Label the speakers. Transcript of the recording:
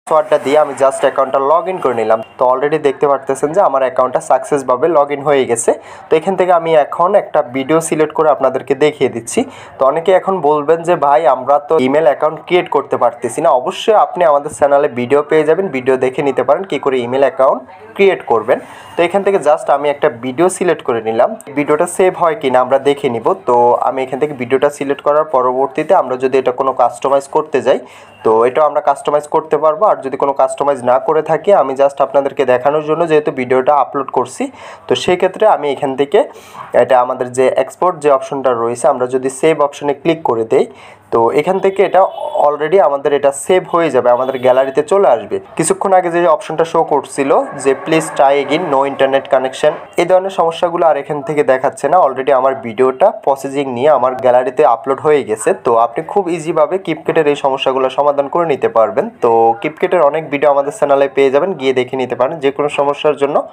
Speaker 1: পাসওয়ার্ডটা দিয়ে আমি জাস্ট অ্যাকাউন্টটা লগ ইন করে নিলাম। তো অলরেডি দেখতে পারতেছেন যে আমার অ্যাকাউন্টটা সাকসেসভাবে লগ ইন হয়ে গেছে। তো এখান থেকে আমি এখন একটা ভিডিও সিলেক্ট করে আপনাদেরকে দেখিয়ে দিচ্ছি। তো অনেকে এখন বলবেন যে ভাই আমরা তো ইমেল অ্যাকাউন্ট ক্রিয়েট করতে পারতেছি না। অবশ্যই আপনি আমাদের চ্যানেলে ভিডিও পেয়ে যাবেন, ভিডিও দেখে নিতে পারেন কী করে ইমেল অ্যাকাউন্ট ক্রিয়েট করবেন। তো এখান থেকে জাস্ট আমি একটা ভিডিও সিলেক্ট করে নিলাম। ভিডিওটা সেভ হয় কিনা আমরা দেখে নিব। তো আমি এখান থেকে ভিডিওটা সিলেক্ট করার পরবর্তীতে আমরা যদি এটা কোনো কাস্টমাইজ করতে যাই তো এটাও আমরা কাস্টমাইজ করতে পারবো। আর যদি কোনো কাস্টমাইজ না করে থাকি, আমি জাস্ট আপনাদেরকে দেখানোর জন্য যেহেতু ভিডিওটা আপলোড করছি, তো সেই ক্ষেত্রে আমি এখান থেকে এটা আমাদের যে এক্সপোর্ট যে অপশনটা রয়েছে, আমরা যদি সেভ অপশনে ক্লিক করে দেই তো এখান থেকে এটা অলরেডি আমাদের এটা সেভ হয়ে যাবে, আমাদের গ্যালারিতে চলে আসবে। কিছুক্ষণ আগে যে অপশনটা শো করছিল যে please try again, no internet connection, এই ধরনের সমস্যাগুলো আর এখান থেকে দেখাচ্ছে না। অলরেডি আমার ভিডিওটা প্রসেসিং নিয়ে আমার গ্যালারিতে আপলোড হয়ে গেছে। তো আপনি খুব ইজিভাবে কিপকেটের এই সমস্যাগুলো সমাধান করে নিতে পারবেন। তো কিপকেটের অনেক ভিডিও আমাদের চ্যানেলে পেয়ে যাবেন, গিয়ে দেখে নিতে পারেন যে কোনো সমস্যার জন্য।